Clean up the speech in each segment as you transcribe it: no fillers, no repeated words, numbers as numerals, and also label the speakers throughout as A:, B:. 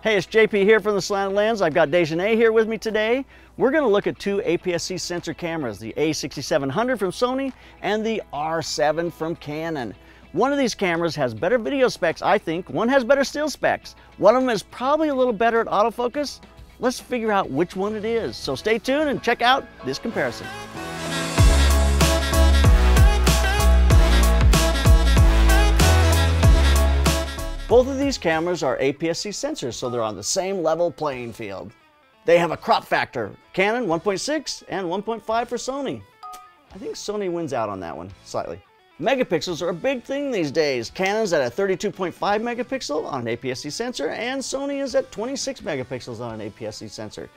A: Hey, it's JP here from the Slanted Lens. I've got Dejanay here with me today. We're going to look at two APS-C sensor cameras, the A6700 from Sony and the R7 from Canon. One of these cameras has better video specs, I think. One has better still specs. One of them is probably a little better at autofocus. Let's figure out which one it is. So stay tuned and check out this comparison. Both of these cameras are APS-C sensors, so they're on the same level playing field. They have a crop factor, Canon 1.6 and 1.5 for Sony. I think Sony wins out on that one, slightly. Megapixels are a big thing these days. Canon's at a 32.5 megapixel on an APS-C sensor, and Sony is at 26 megapixels on an APS-C sensor.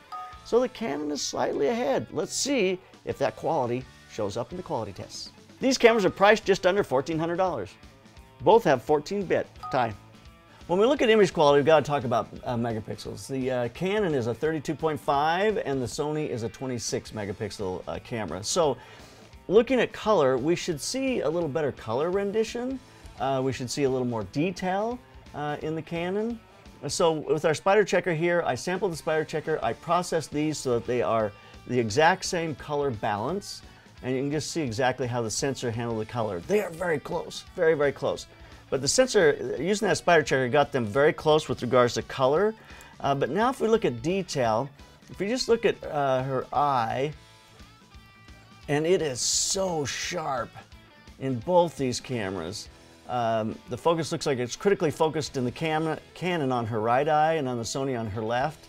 A: So the Canon is slightly ahead. Let's see if that quality shows up in the quality tests. These cameras are priced just under $1,400. Both have 14-bit time. When we look at image quality, we've got to talk about megapixels. The Canon is a 32.5 and the Sony is a 26 megapixel camera. So looking at color, we should see a little better color rendition. We should see a little more detail in the Canon. So with our Spyder Checkr here, I sampled the Spyder Checkr. I processed these so that they are the exact same color balance. And you can just see exactly how the sensor handled the color. They are very close, very, very close. But the sensor, using that Spyder Checkr, got them very close with regards to color. But now if we look at detail, if you just look at her eye, and it is so sharp in both these cameras. The focus looks like it's critically focused in the Canon on her right eye and on the Sony on her left.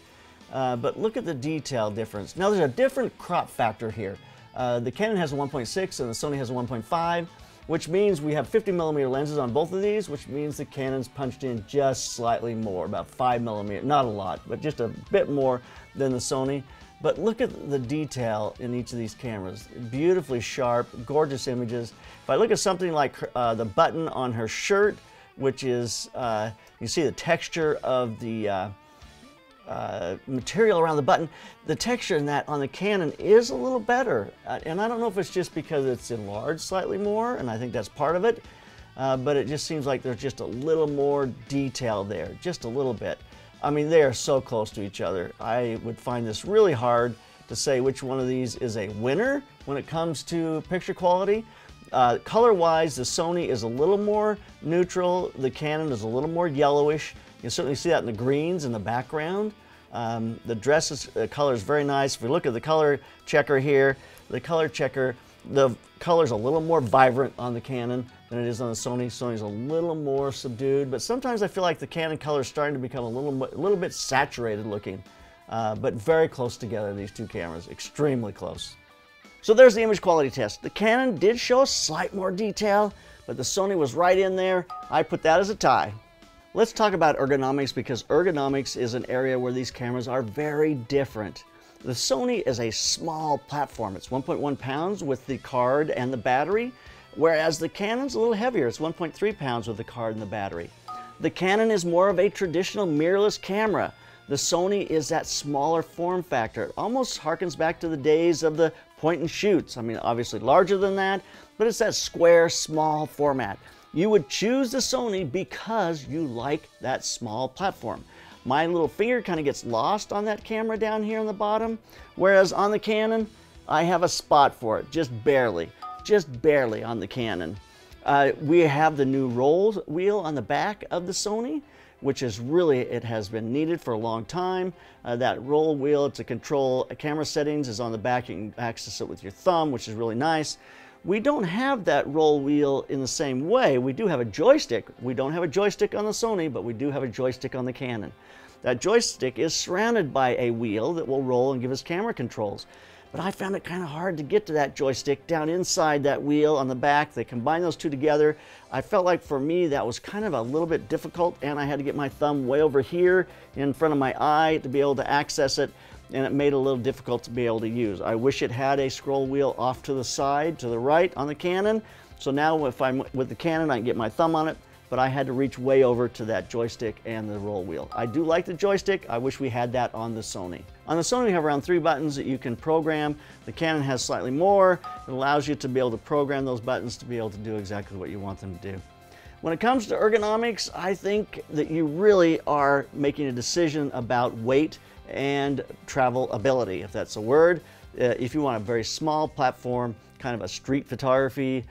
A: But look at the detail difference. Now there's a different crop factor here. The Canon has a 1.6 and the Sony has a 1.5. Which means we have 50mm lenses on both of these, which means the Canon's punched in just slightly more, about 5mm, not a lot, but just a bit more than the Sony. But look at the detail in each of these cameras. Beautifully sharp, gorgeous images. If I look at something like the button on her shirt, which is, you see the texture of the material around the button, the texture in that on the Canon is a little better. And I don't know if it's just because it's enlarged slightly more, and I think that's part of it, but it just seems like there's just a little more detail there, just a little bit. I mean, they are so close to each other. I would find this really hard to say which one of these is a winner when it comes to picture quality. Color-wise, the Sony is a little more neutral, the Canon is a little more yellowish. You can certainly see that in the greens in the background. The dress color is very nice. If we look at the color checker here, the color checker, the color is a little more vibrant on the Canon than it is on the Sony. Sony's a little more subdued, but sometimes I feel like the Canon color is starting to become a little bit saturated looking, but very close together, these two cameras, extremely close. So there's the image quality test. The Canon did show a slight more detail, but the Sony was right in there. I put that as a tie. Let's talk about ergonomics, because ergonomics is an area where these cameras are very different. The Sony is a small platform. It's 1.1 pounds with the card and the battery, whereas the Canon's a little heavier. It's 1.3 pounds with the card and the battery. The Canon is more of a traditional mirrorless camera. The Sony is that smaller form factor. It almost harkens back to the days of the point and shoots. I mean, obviously larger than that, but it's that square, small format. You would choose the Sony because you like that small platform. My little finger kind of gets lost on that camera down here on the bottom, whereas on the Canon, I have a spot for it, just barely on the Canon. We have the new roll wheel on the back of the Sony, which is really, it has been needed for a long time. That roll wheel to control camera settings is on the back. You can access it with your thumb, which is really nice. We don't have that roll wheel in the same way. We do have a joystick. We don't have a joystick on the Sony, but we do have a joystick on the Canon. That joystick is surrounded by a wheel that will roll and give us camera controls. But I found it kind of hard to get to that joystick down inside that wheel on the back. They combine those two together. I felt like for me that was kind of a little bit difficult, and I had to get my thumb way over here in front of my eye to be able to access it, and it made it a little difficult to be able to use. I wish it had a scroll wheel off to the side, to the right on the Canon. So now if I'm with the Canon, I can get my thumb on it, but I had to reach way over to that joystick and the roll wheel. I do like the joystick. I wish we had that on the Sony. On the Sony, we have around 3 buttons that you can program. The Canon has slightly more. It allows you to be able to program those buttons to be able to do exactly what you want them to do. When it comes to ergonomics, I think that you really are making a decision about weight and travelability, if that's a word. If you want a very small platform, kind of a street photography,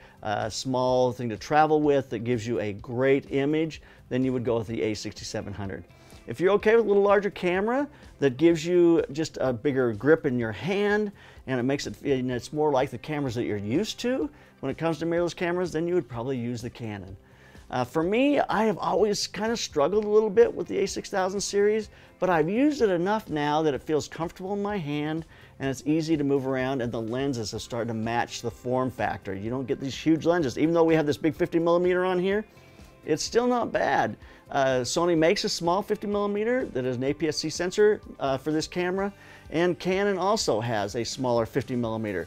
A: small thing to travel with that gives you a great image, then you would go with the A6700. If you're okay with a little larger camera that gives you just a bigger grip in your hand and it makes it, and it's more like the cameras that you're used to when it comes to mirrorless cameras, then you would probably use the Canon. For me, I have always kind of struggled a little bit with the A6000 series, but I've used it enough now that it feels comfortable in my hand and it's easy to move around, and the lenses have started to match the form factor. You don't get these huge lenses. Even though we have this big 50mm on here, it's still not bad. Sony makes a small 50mm that is an APS-C sensor for this camera, and Canon also has a smaller 50mm,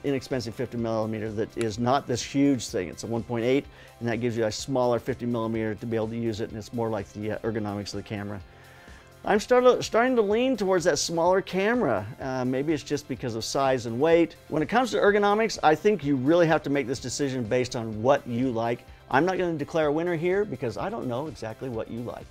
A: inexpensive 50mm that is not this huge thing. It's a 1.8, and that gives you a smaller 50mm to be able to use it, and it's more like the ergonomics of the camera. I'm starting to lean towards that smaller camera. Maybe it's just because of size and weight. When it comes to ergonomics, I think you really have to make this decision based on what you like. I'm not going to declare a winner here because I don't know exactly what you like.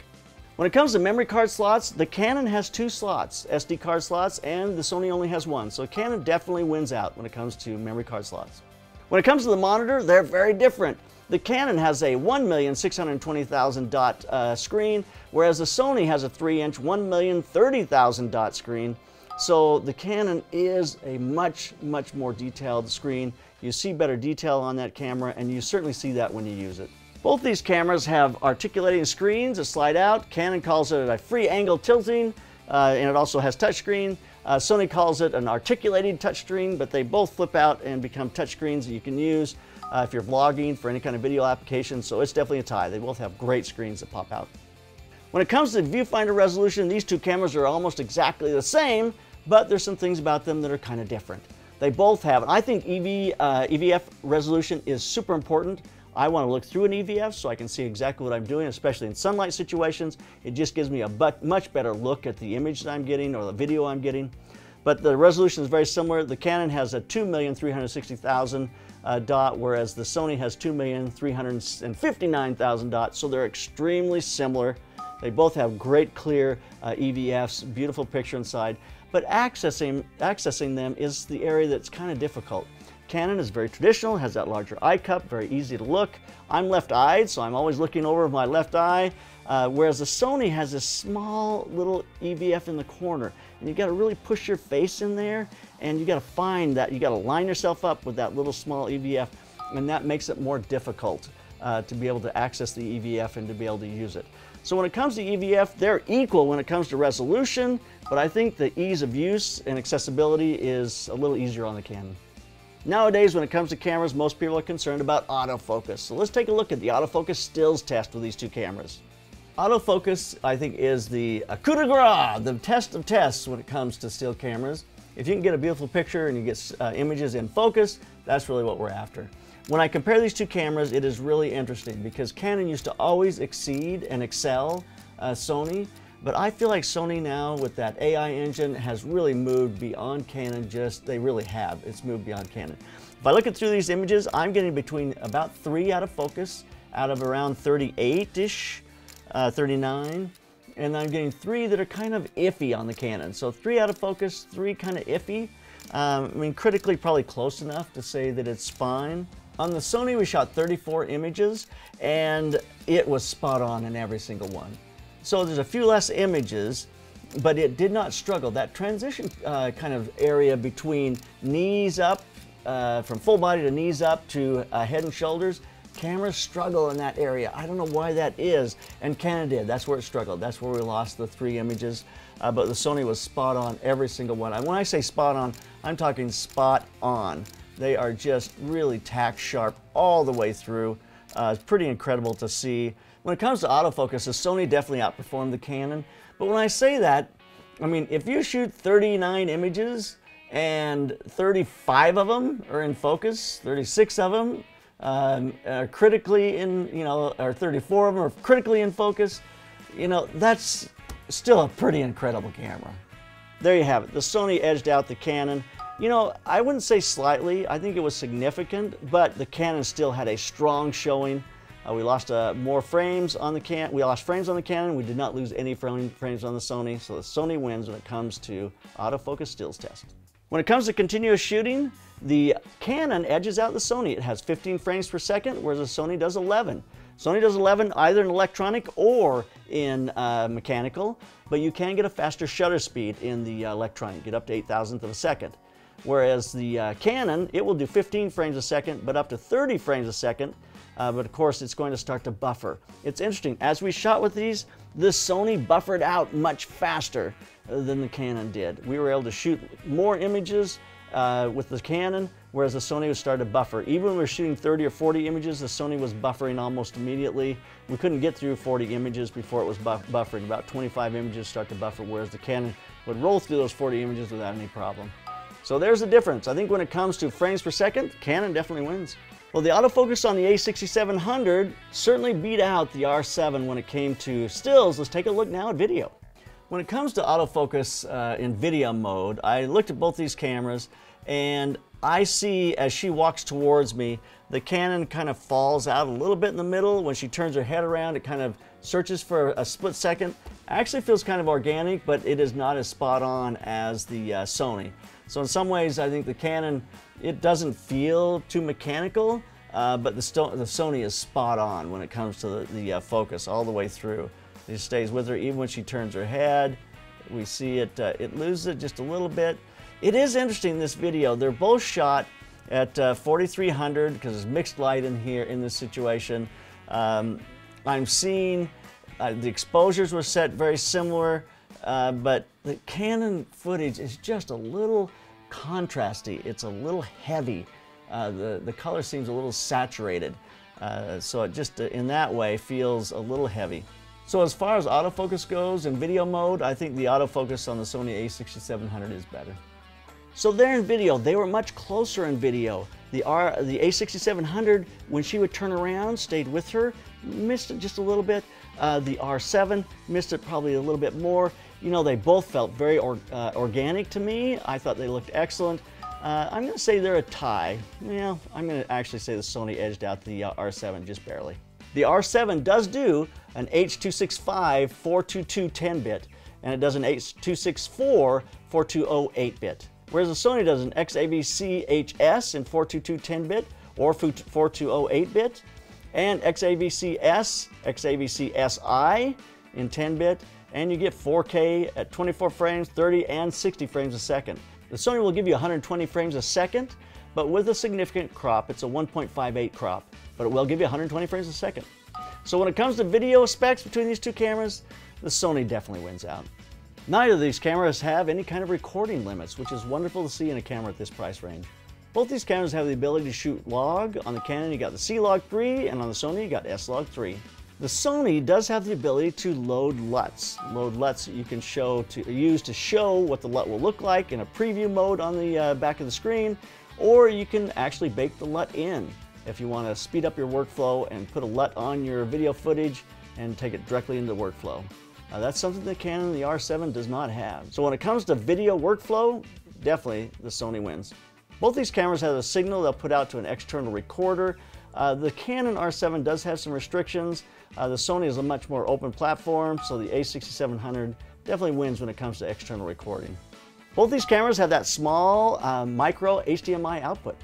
A: When it comes to memory card slots, the Canon has 2 slots, SD card slots, and the Sony only has 1. So Canon definitely wins out when it comes to memory card slots. When it comes to the monitor, they're very different. The Canon has a 1,620,000 dot screen, whereas the Sony has a 3-inch 1,030,000 dot screen. So the Canon is a much more detailed screen. You see better detail on that camera, and you certainly see that when you use it. Both these cameras have articulating screens that slide out. Canon calls it a free angle tilting, and it also has touchscreen. Sony calls it an articulating touchscreen, but they both flip out and become touchscreens that you can use if you're vlogging for any kind of video application, so it's definitely a tie. They both have great screens that pop out. When it comes to viewfinder resolution, these 2 cameras are almost exactly the same, but there's some things about them that are kind of different. They both have, and I think EVF resolution is super important. I want to look through an EVF so I can see exactly what I'm doing, especially in sunlight situations. It just gives me a much better look at the image that I'm getting or the video I'm getting. But the resolution is very similar. The Canon has a 2,360,000 dot, whereas the Sony has 2,359,000 dots, so they're extremely similar. They both have great clear EVFs, beautiful picture inside, but accessing them is the area that's kind of difficult. Canon is very traditional, has that larger eye cup, very easy to look. I'm left-eyed, so I'm always looking over my left eye, whereas the Sony has this small little EVF in the corner, and you got to really push your face in there, and you got to find that, you got to line yourself up with that little small EVF, and that makes it more difficult to be able to access the EVF and to be able to use it. So when it comes to EVF, they're equal when it comes to resolution, but I think the ease of use and accessibility is a little easier on the Canon. Nowadays, when it comes to cameras, most people are concerned about autofocus. So let's take a look at the autofocus stills test with these 2 cameras. Autofocus, I think, is the coup de grace, the test of tests when it comes to still cameras. If you can get a beautiful picture and you get images in focus, that's really what we're after. When I compare these 2 cameras, it is really interesting because Canon used to always exceed and excel Sony, but I feel like Sony now with that AI engine has really moved beyond Canon. They really have. It's moved beyond Canon. If I look at through these images, I'm getting between about 3 out of focus out of around 38-ish, 39, and I'm getting 3 that are kind of iffy on the Canon. So 3 out of focus, 3 kind of iffy. I mean, critically probably close enough to say that it's fine. On the Sony, we shot 34 images, and it was spot on in every single one. So there's a few less images, but it did not struggle. That transition kind of area between knees up, from full body to knees up to head and shoulders, cameras struggle in that area. I don't know why that is, and Canon did. That's where it struggled. That's where we lost the 3 images, but the Sony was spot on every single one. And when I say spot on, I'm talking spot on. They are just really tack sharp all the way through. It's pretty incredible to see. When it comes to autofocus, the Sony definitely outperformed the Canon. But when I say that, I mean, if you shoot 39 images and 35 of them are in focus, 36 of them are critically in, or 34 of them are critically in focus, that's still a pretty incredible camera. There you have it. The Sony edged out the Canon. I wouldn't say slightly. I think it was significant, but the Canon still had a strong showing. We lost more frames on the Canon. We lost frames on the Canon. We did not lose any frames on the Sony. So the Sony wins when it comes to autofocus stills test. When it comes to continuous shooting, the Canon edges out the Sony. It has 15 frames per second, whereas the Sony does 11. Sony does 11 either in electronic or in mechanical, but you can get a faster shutter speed in the electronic, get up to 8,000th of a second. Whereas the Canon, it will do 15 frames a second, but up to 30 frames a second. But of course, it's going to start to buffer. It's interesting, as we shot with these, the Sony buffered out much faster than the Canon did. We were able to shoot more images with the Canon, whereas the Sony was starting to buffer. Even when we were shooting 30 or 40 images, the Sony was buffering almost immediately. We couldn't get through 40 images before it was buffering. About 25 images start to buffer, whereas the Canon would roll through those 40 images without any problem. So there's the difference. I think when it comes to frames per second, Canon definitely wins. Well, the autofocus on the A6700 certainly beat out the R7 when it came to stills. Let's take a look now at video. When it comes to autofocus in video mode, I looked at both these cameras and I see as she walks towards me, the Canon kind of falls out a little bit in the middle. When she turns her head around, it kind of searches for a split second. Actually feels kind of organic, but it is not as spot on as the Sony. So in some ways, I think the Canon, it doesn't feel too mechanical, but the Sony is spot on when it comes to the focus all the way through. It stays with her even when she turns her head. We see it, it loses it just a little bit. It is interesting, this video. They're both shot at 4300 because there's mixed light in here in this situation. I'm seeing the exposures were set very similar, but the Canon footage is just a little contrasty. It's a little heavy. The color seems a little saturated. So it just in that way feels a little heavy. So as far as autofocus goes in video mode, I think the autofocus on the Sony a6700 is better. So there in video, they were much closer in video. The a6700, when she would turn around, stayed with her, missed it just a little bit. The R7 missed it probably a little bit more. You know, they both felt very organic to me. I thought they looked excellent. I'm going to say they're a tie. Well, I'm going to actually say the Sony edged out the R7 just barely. The R7 does do an H.265 422 10-bit, and it does an H.264 420 8-bit. Whereas the Sony does an XAVC HS in 422 10-bit or 420 8-bit, and XAVC S, XAVC SI in 10-bit, and you get 4K at 24 frames, 30, and 60 frames a second. The Sony will give you 120 frames a second, but with a significant crop. It's a 1.58 crop, but it will give you 120 frames a second. So when it comes to video specs between these two cameras, the Sony definitely wins out. Neither of these cameras have any kind of recording limits, which is wonderful to see in a camera at this price range. Both these cameras have the ability to shoot log. On the Canon, you got the C-Log3, and on the Sony, you got S-Log3. The Sony does have the ability to load LUTs. Load LUTs you can use to show what the LUT will look like in a preview mode on the back of the screen, or you can actually bake the LUT in if you want to speed up your workflow and put a LUT on your video footage and take it directly into the workflow. That's something the Canon the R7 does not have. So when it comes to video workflow, definitely the Sony wins. Both these cameras have a signal they'll put out to an external recorder. The Canon R7 does have some restrictions. The Sony is a much more open platform, so the a6700 definitely wins when it comes to external recording. Both these cameras have that small micro HDMI output.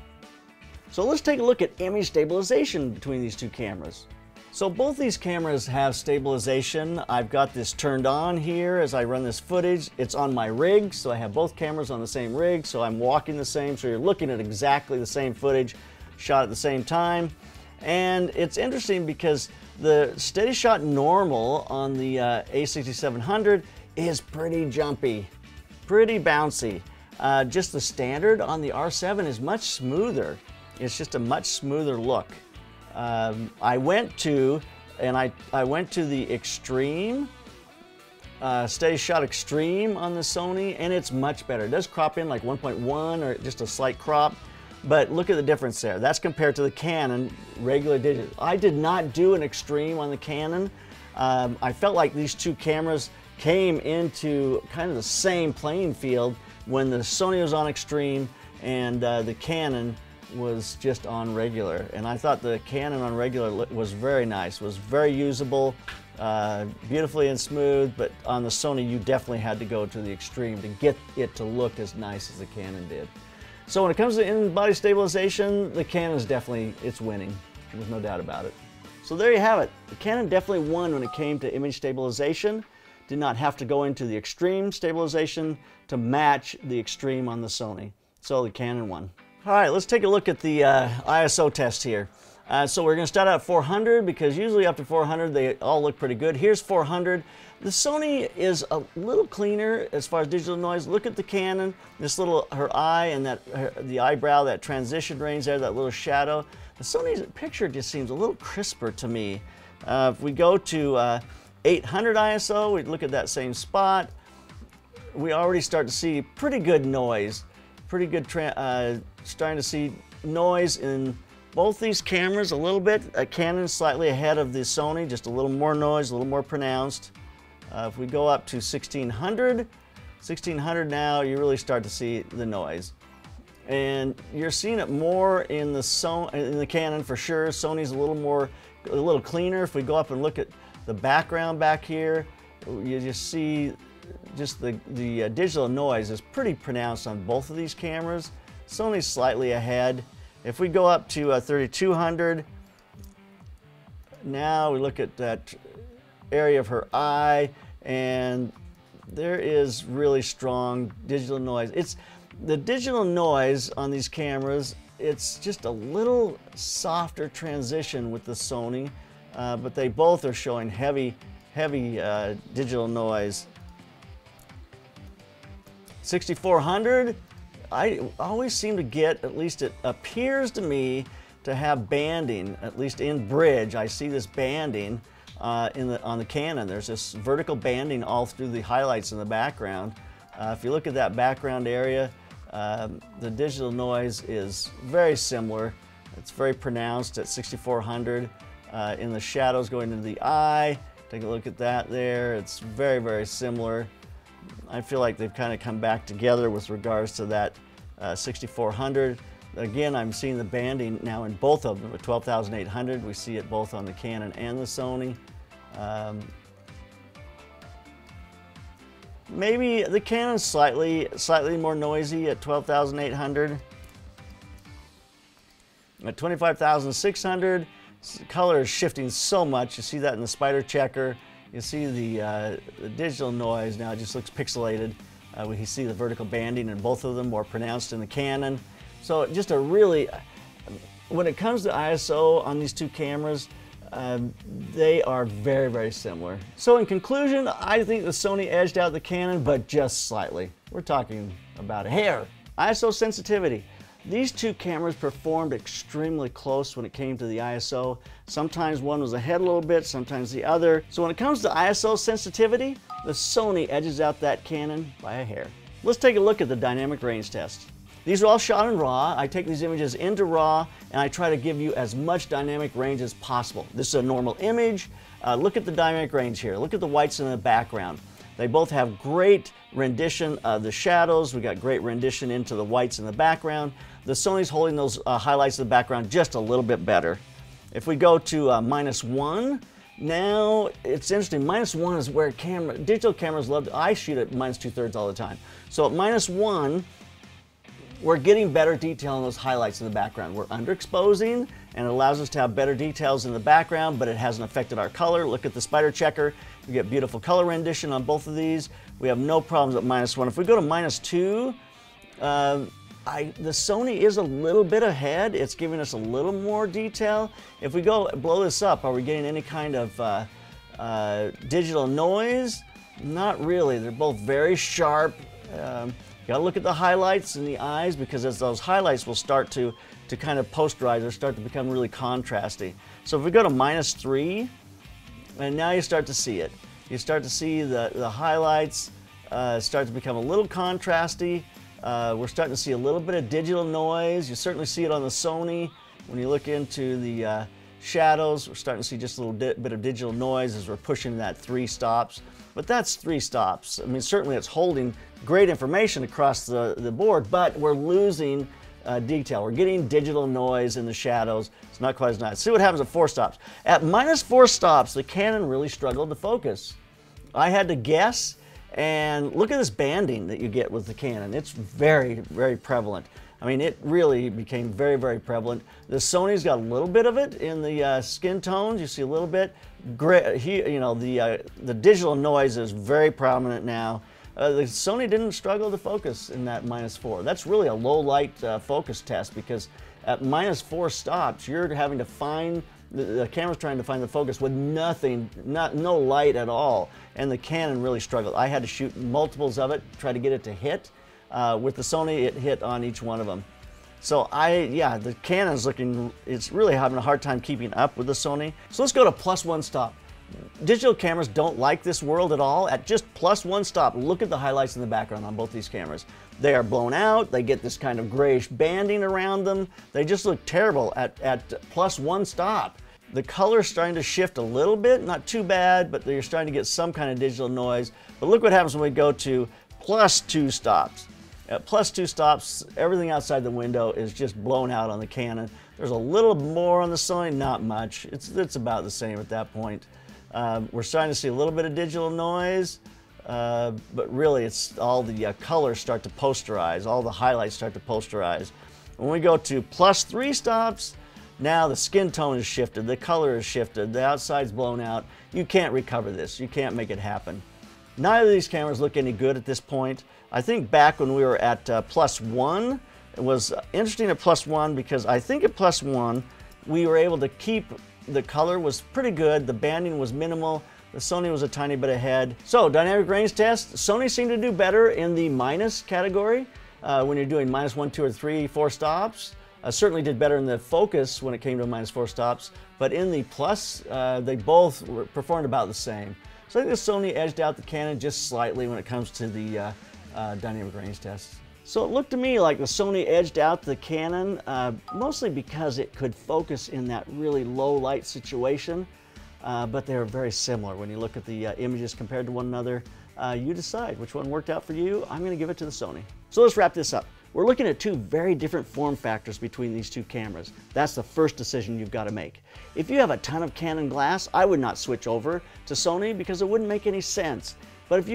A: So let's take a look at image stabilization between these two cameras. So both these cameras have stabilization. I've got this turned on here as I run this footage. It's on my rig, so I have both cameras on the same rig, so I'm walking the same, so you're looking at exactly the same footage shot at the same time. And it's interesting because the steady shot normal on the a6700 is pretty jumpy, pretty bouncy. Just the standard on the R7 is much smoother. It's just a much smoother look. I went to the extreme, steady shot extreme on the Sony, and it's much better. It does crop in like 1.1 or just a slight crop, but look at the difference there. That's compared to the Canon regular digital. I did not do an extreme on the Canon. I felt like these two cameras came into kind of the same playing field when the Sony was on extreme and the Canon was just on regular, and I thought the Canon on regular was very nice, was very usable, beautifully and smooth, but on the Sony you definitely had to go to the extreme to get it to look as nice as the Canon did. So when it comes to in-body stabilization, the Canon is definitely, it's winning. There's no doubt about it. So there you have it. The Canon definitely won when it came to image stabilization. Did not have to go into the extreme stabilization to match the extreme on the Sony. So the Canon won. All right, let's take a look at the ISO test here. So we're going to start out at 400 because usually up to 400 they all look pretty good. Here's 400. The Sony is a little cleaner as far as digital noise. Look at the Canon, this little, her eye and that the eyebrow, that transition range there, that little shadow. The Sony's picture just seems a little crisper to me. If we go to 800 ISO, we look at that same spot. We already start to see pretty good noise. Pretty good, starting to see noise in both these cameras a little bit. Canon slightly ahead of the Sony, just a little more noise, a little more pronounced. If we go up to 1600 now, you really start to see the noise. And you're seeing it more in the Canon for sure. Sony's a little cleaner. If we go up and look at the background back here, you just see just the digital noise is pretty pronounced on both of these cameras. Sony's slightly ahead. If we go up to 3200, now we look at that area of her eye, and there is really strong digital noise. It's the digital noise on these cameras, it's just a little softer transition with the Sony, but they both are showing heavy digital noise. 6400, I always seem to get, at least it appears to me, to have banding, at least in bridge. I see this banding on the Canon. There's this vertical banding all through the highlights in the background. If you look at that background area, the digital noise is very similar. It's very pronounced at 6400. In the shadows going into the eye, take a look at that there. It's very similar. I feel like they've kind of come back together with regards to that 6400. Again, I'm seeing the banding now in both of them. At 12,800, we see it both on the Canon and the Sony. Maybe the Canon's slightly more noisy at 12,800. At 25,600, the color is shifting so much. You see that in the Spyder Checkr. You see the digital noise now, it just looks pixelated. We see the vertical banding in both of them, more pronounced in the Canon. So just a really, when it comes to ISO on these two cameras, they are very similar. So in conclusion, I think the Sony edged out the Canon, but just slightly. We're talking about a hair. ISO sensitivity. These two cameras performed extremely close when it came to the ISO. Sometimes one was ahead a little bit, sometimes the other. So when it comes to ISO sensitivity, the Sony edges out that Canon by a hair. Let's take a look at the dynamic range test. These are all shot in RAW. I take these images into RAW and I try to give you as much dynamic range as possible. This is a normal image. Look at the dynamic range here. Look at the whites in the background. They both have great rendition of the shadows. We got great rendition into the whites in the background. The Sony's holding those highlights in the background just a little bit better. If we go to -1, now it's interesting. -1 is where digital cameras love to, I shoot at -2/3 all the time. So at -1, we're getting better detail in those highlights in the background. We're underexposing, and it allows us to have better details in the background, but it hasn't affected our color. Look at the Spyder Checkr. We get beautiful color rendition on both of these. We have no problems at -1. If we go to -2, the Sony is a little bit ahead. It's giving us a little more detail. If we go blow this up, are we getting any kind of digital noise? Not really. They're both very sharp. You gotta look at the highlights in the eyes, because as those highlights will start to kind of posterize or start to become really contrasty. So if we go to -3, and now you start to see it. You start to see the highlights start to become a little contrasty. We're starting to see a little bit of digital noise. You certainly see it on the Sony. When you look into the shadows, we're starting to see just a little bit of digital noise as we're pushing that 3 stops. But that's 3 stops. I mean, certainly it's holding great information across the board, but we're losing detail. We're getting digital noise in the shadows. It's not quite as nice. See what happens at 4 stops. At -4 stops, the Canon really struggled to focus. I had to guess, and look at this banding that you get with the Canon. It's very, very prevalent. I mean, it really became very, very prevalent. The Sony's got a little bit of it in the skin tones. You see a little bit. The digital noise is very prominent now. The Sony didn't struggle to focus in that -4. That's really a low light focus test, because at -4 stops, you're having to find, the camera's trying to find the focus with nothing, no light at all. And the Canon really struggled. I had to shoot multiples of it, try to get it to hit. With the Sony, it hit on each one of them. So the Canon's it's really having a hard time keeping up with the Sony. So let's go to +1 stop. Digital cameras don't like this world at all. At just +1 stop, look at the highlights in the background on both these cameras. They are blown out. They get this kind of grayish banding around them. They just look terrible at +1 stop. The color's starting to shift a little bit, not too bad, but you're starting to get some kind of digital noise. But look what happens when we go to +2 stops. At +2 stops, everything outside the window is just blown out on the Canon. There's a little more on the Sony, not much. It's about the same at that point. We're starting to see a little bit of digital noise, but really it's all the colors start to posterize, all the highlights start to posterize. When we go to +3 stops, now the skin tone is shifted, the color is shifted, the outside's blown out. You can't recover this, you can't make it happen. Neither of these cameras look any good at this point. I think back when we were at +1, it was interesting at +1 because I think at +1 we were able to keep, the color was pretty good, the banding was minimal, the Sony was a tiny bit ahead. So dynamic range test, Sony seemed to do better in the minus category when you're doing -1, 2, or 3, 4 stops. Certainly did better in the focus when it came to -4 stops, but in the plus, they both performed about the same. So I think the Sony edged out the Canon just slightly when it comes to the dynamic range tests. So it looked to me like the Sony edged out the Canon, mostly because it could focus in that really low light situation, but they're very similar. When you look at the images compared to one another, you decide which one worked out for you. I'm going to give it to the Sony. So let's wrap this up. We're looking at two very different form factors between these two cameras. That's the first decision you've got to make. If you have a ton of Canon glass, I would not switch over to Sony because it wouldn't make any sense. But if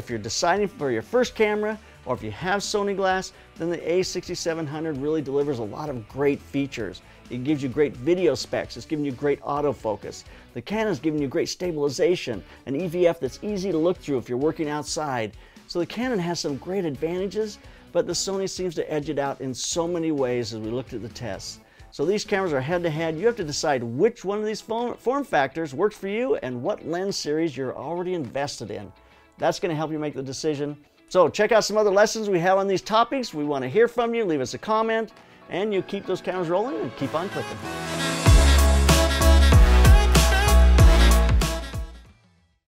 A: you're deciding for your first camera, or if you have Sony glass, then the A6700 really delivers a lot of great features. It gives you great video specs, it's giving you great autofocus. The Canon's giving you great stabilization, an EVF that's easy to look through if you're working outside. So the Canon has some great advantages, but the Sony seems to edge it out in so many ways as we looked at the tests. So these cameras are head-to-head. You have to decide which one of these form factors works for you and what lens series you're already invested in. That's going to help you make the decision. So check out some other lessons we have on these topics. We want to hear from you. Leave us a comment, and you keep those cameras rolling and keep on clicking.